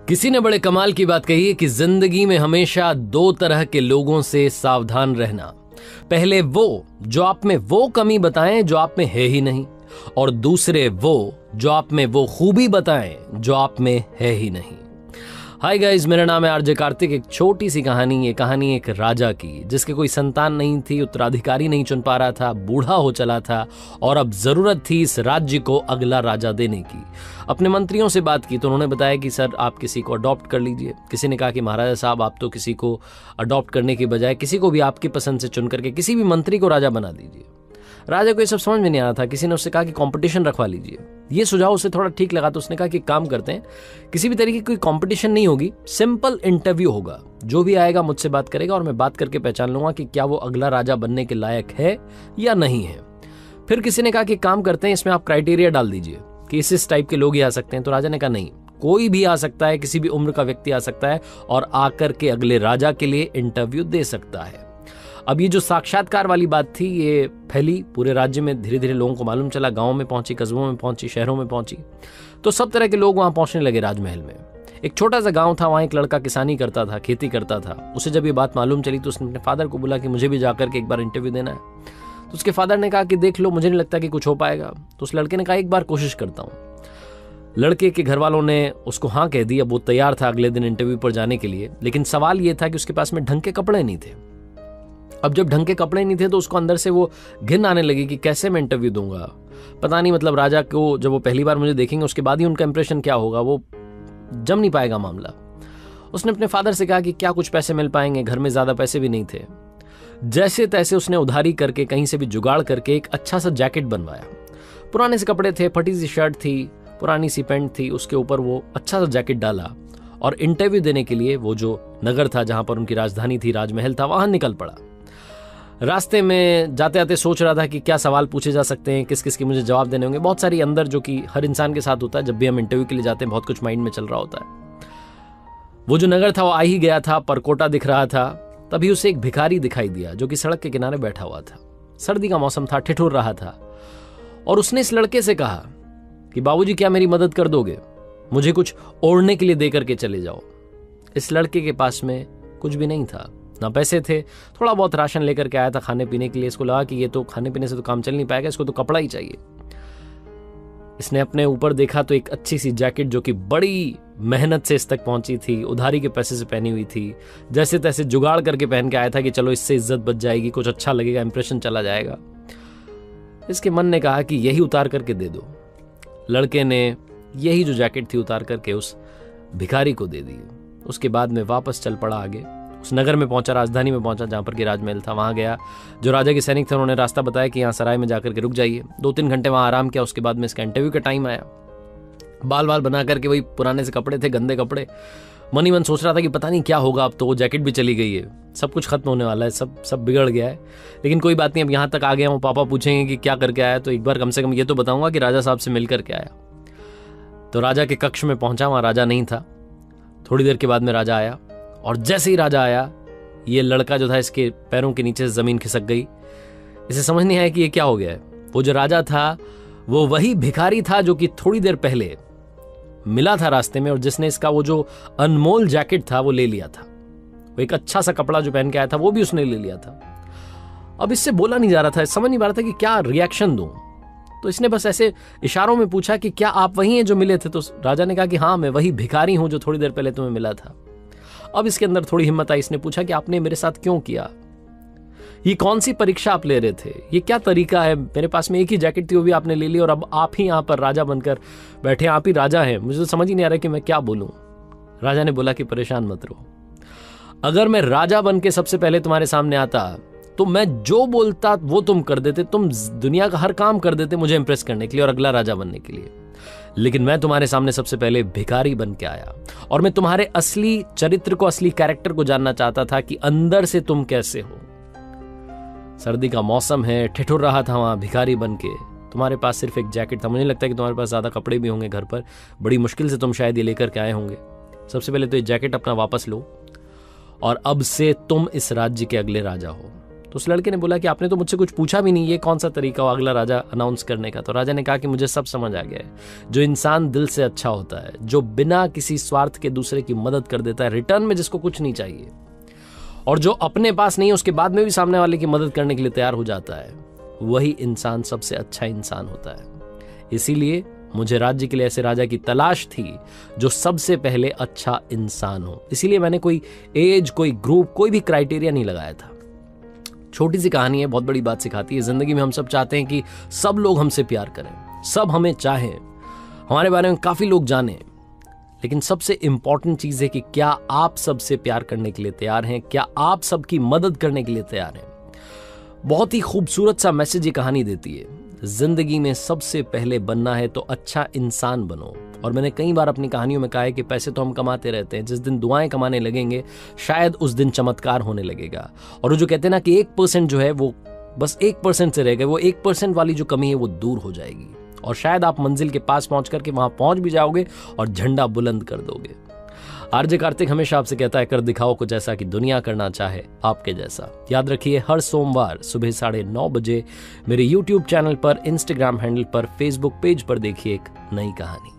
किसी ने बड़े कमाल की बात कही है कि जिंदगी में हमेशा दो तरह के लोगों से सावधान रहना। पहले वो जो आप में वो कमी बताएं जो आप में है ही नहीं, और दूसरे वो जो आप में वो खूबी बताएं जो आप में है ही नहीं। हाय गाइस, मेरा नाम है आरजे कार्तिक। एक छोटी सी कहानी, ये कहानी एक राजा की जिसके कोई संतान नहीं थी, उत्तराधिकारी नहीं चुन पा रहा था, बूढ़ा हो चला था और अब जरूरत थी इस राज्य को अगला राजा देने की। अपने मंत्रियों से बात की तो उन्होंने बताया कि सर आप किसी को अडॉप्ट कर लीजिए। किसी ने कहा कि महाराजा साहब आप तो किसी को अडॉप्ट करने के बजाय किसी को भी आपकी पसंद से चुन करके किसी भी मंत्री को राजा बना दीजिए। राजा को ये सब समझ में नहीं आ रहा था। किसी ने उससे कहा कि कंपटीशन रखवा लीजिए। ये सुझाव उसे थोड़ा ठीक लगा तो उसने कहा कि काम करते हैं, किसी भी तरीके की कोई कंपटीशन नहीं होगी, सिंपल इंटरव्यू होगा। जो भी आएगा मुझसे बात करेगा और मैं बात करके पहचान लूंगा कि क्या वो अगला राजा बनने के लायक है या नहीं है। फिर किसी ने कहा कि काम करते हैं, इसमें आप क्राइटेरिया डाल दीजिए कि इस टाइप के लोग ही आ सकते हैं। तो राजा ने कहा नहीं, कोई भी आ सकता है, किसी भी उम्र का व्यक्ति आ सकता है और आकर के अगले राजा के लिए इंटरव्यू दे सकता है। अब ये जो साक्षात्कार वाली बात थी ये फैली पूरे राज्य में, धीरे धीरे लोगों को मालूम चला, गांव में पहुंची, कस्बों में पहुंची, शहरों में पहुंची, तो सब तरह के लोग वहां पहुंचने लगे राजमहल में। एक छोटा सा गांव था, वहां एक लड़का किसानी करता था, खेती करता था। उसे जब ये बात मालूम चली तो उसने अपने फादर को बोला कि मुझे भी जाकर के एक बार इंटरव्यू देना है। तो उसके फादर ने कहा कि देख लो, मुझे नहीं लगता कि कुछ हो पाएगा। तो उस लड़के ने कहा एक बार कोशिश करता हूँ। लड़के के घर वालों ने उसको हाँ कह दी। अब वो तैयार था अगले दिन इंटरव्यू पर जाने के लिए, लेकिन सवाल ये था कि उसके पास में ढंग के कपड़े नहीं थे। अब जब ढंग के कपड़े नहीं थे तो उसको अंदर से वो घिन आने लगी कि कैसे मैं इंटरव्यू दूंगा, पता नहीं मतलब राजा को जब वो पहली बार मुझे देखेंगे उसके बाद ही उनका इंप्रेशन क्या होगा, वो जम नहीं पाएगा मामला। उसने अपने फादर से कहा कि क्या कुछ पैसे मिल पाएंगे, घर में ज्यादा पैसे भी नहीं थे। जैसे तैसे उसने उधारी करके कहीं से भी जुगाड़ करके एक अच्छा सा जैकेट बनवाया। पुराने से कपड़े थे, फटी सी शर्ट थी, पुरानी सी पैंट थी, उसके ऊपर वो अच्छा सा जैकेट डाला और इंटरव्यू देने के लिए वो जो नगर था जहां पर उनकी राजधानी थी, राजमहल था, वहां निकल पड़ा। रास्ते में जाते आते सोच रहा था कि क्या सवाल पूछे जा सकते हैं, किस किस के मुझे जवाब देने होंगे। बहुत सारी अंदर, जो कि हर इंसान के साथ होता है जब भी हम इंटरव्यू के लिए जाते हैं, बहुत कुछ माइंड में चल रहा होता है। वो जो नगर था वो आ ही गया था, परकोटा दिख रहा था। तभी उसे एक भिखारी दिखाई दिया जो कि सड़क के किनारे बैठा हुआ था। सर्दी का मौसम था, ठिठुर रहा था और उसने इस लड़के से कहा कि बाबूजी क्या मेरी मदद कर दोगे, मुझे कुछ ओढ़ने के लिए दे करके चले जाओ। इस लड़के के पास में कुछ भी नहीं था, ना पैसे थे, थोड़ा बहुत राशन लेकर के आया था खाने पीने के लिए। इसको लगा कि ये तो खाने पीने से तो काम चल नहीं पाएगा, इसको तो कपड़ा ही चाहिए। इसने अपने ऊपर देखा तो एक अच्छी सी जैकेट जो कि बड़ी मेहनत से इस तक पहुंची थी, उधारी के पैसे से पहनी हुई थी, जैसे तैसे जुगाड़ करके पहन के आया था कि चलो इससे इज्जत बच जाएगी, कुछ अच्छा लगेगा, इंप्रेशन चला जाएगा। इसके मन ने कहा कि यही उतार करके दे दो। लड़के ने यही जो जैकेट थी उतार करके उस भिखारी को दे दी। उसके बाद में वापस चल पड़ा आगे। उस नगर में पहुंचा, राजधानी में पहुंचा जहां पर कि राजमहल था। वहां गया, जो राजा के सैनिक थे उन्होंने रास्ता बताया कि यहाँ सराय में जाकर के रुक जाइए। 2-3 घंटे वहां आराम किया। उसके बाद में इसका इंटरव्यू का टाइम आया। बाल बाल बना करके, वही पुराने से कपड़े थे, गंदे कपड़े। मन ही मन सोच रहा था कि पता नहीं क्या होगा, अब तो वो जैकेट भी चली गई है, सब कुछ खत्म होने वाला है, सब बिगड़ गया है। लेकिन कोई बात नहीं, अब यहाँ तक आ गया हूँ, पापा पूछेंगे कि क्या करके आया तो एक बार कम से कम ये तो बताऊंगा कि राजा साहब से मिल करके आया। तो राजा के कक्ष में पहुंचा, वहां राजा नहीं था। थोड़ी देर के बाद में राजा आया और जैसे ही राजा आया, ये लड़का जो था इसके पैरों के नीचे से जमीन खिसक गई। इसे समझ नहीं आया कि ये क्या हो गया है। वो जो राजा था वो वही भिखारी था जो कि थोड़ी देर पहले मिला था रास्ते में और जिसने इसका वो जो अनमोल जैकेट था वो ले लिया था। वो एक अच्छा सा कपड़ा जो पहन के आया था वो भी उसने ले लिया था। अब इससे बोला नहीं जा रहा था, समझ नहीं पा रहा था कि क्या रिएक्शन दूं। तो इसने बस ऐसे इशारों में पूछा कि क्या आप वही हैं जो मिले थे। तो राजा ने कहा कि हाँ, मैं वही भिखारी हूं जो थोड़ी देर पहले तुम्हें मिला था। अब इसके अंदर थोड़ी हिम्मत आई। इसने पूछा कि आपने मेरे साथ क्यों किया, ये कौन सी परीक्षा आप ले रहे थे, ये क्या तरीका है, मेरे पास में एक ही जैकेट थी वो भी आपने ले ली और अब आप ही यहाँ पर राजा बनकर बैठे, आप ही राजा हैं। मुझे तो समझ ही नहीं आ रहा कि मैं क्या बोलूं। राजा ने बोला कि परेशान मत रहो, अगर मैं राजा बन के सबसे पहले तुम्हारे सामने आता तो मैं जो बोलता वो तुम कर देते, तुम दुनिया का हर काम कर देते मुझे इंप्रेस करने के लिए और अगला राजा बनने के लिए। लेकिन मैं तुम्हारे सामने सबसे पहले भिखारी बन के आया और मैं तुम्हारे असली चरित्र को, असली कैरेक्टर को जानना चाहता था कि अंदर से तुम कैसे हो। सर्दी का मौसम है, ठिठुर रहा था वहां भिखारी बन के, तुम्हारे पास सिर्फ एक जैकेट था। मुझे नहीं लगता कि तुम्हारे पास ज्यादा कपड़े भी होंगे घर पर, बड़ी मुश्किल से तुम शायद ये लेकर के आए होंगे। सबसे पहले तो ये जैकेट अपना वापस लो और अब से तुम इस राज्य के अगले राजा हो। तो उस लड़के ने बोला कि आपने तो मुझसे कुछ पूछा भी नहीं, ये कौन सा तरीका हो अगला राजा अनाउंस करने का। तो राजा ने कहा कि मुझे सब समझ आ गया है। जो इंसान दिल से अच्छा होता है, जो बिना किसी स्वार्थ के दूसरे की मदद कर देता है, रिटर्न में जिसको कुछ नहीं चाहिए, और जो अपने पास नहीं है उसके बाद में भी सामने वाले की मदद करने के लिए तैयार हो जाता है, वही इंसान सबसे अच्छा इंसान होता है। इसीलिए मुझे राज्य के लिए ऐसे राजा की तलाश थी जो सबसे पहले अच्छा इंसान हो। इसीलिए मैंने कोई एज, कोई ग्रुप, कोई भी क्राइटेरिया नहीं लगाया था। छोटी सी कहानी है, बहुत बड़ी बात सिखाती है। जिंदगी में हम सब चाहते हैं कि सब लोग हमसे प्यार करें, सब हमें चाहें, हमारे बारे में काफी लोग जानें, लेकिन सबसे इंपॉर्टेंट चीज है कि क्या आप सबसे प्यार करने के लिए तैयार हैं, क्या आप सबकी मदद करने के लिए तैयार हैं। बहुत ही खूबसूरत सा मैसेज ये कहानी देती है। जिंदगी में सबसे पहले बनना है तो अच्छा इंसान बनो। और मैंने कई बार अपनी कहानियों में कहा है कि पैसे तो हम कमाते रहते हैं, जिस दिन दुआएं कमाने लगेंगे शायद उस दिन चमत्कार होने लगेगा। और वो जो कहते हैं ना कि 1% जो है वो बस 1% से रह गए, वो 1% वाली जो कमी है वो दूर हो जाएगी और शायद आप मंजिल के पास पहुंच करके वहां पहुंच भी जाओगे और झंडा बुलंद कर दोगे। आरजे कार्तिक हमेशा आपसे कहता है, कर दिखाओ कुछ ऐसा कि दुनिया करना चाहे आपके जैसा। याद रखिए, हर सोमवार सुबह 9:30 बजे मेरे YouTube चैनल पर, इंस्टाग्राम हैंडल पर, फेसबुक पेज पर देखिए एक नई कहानी।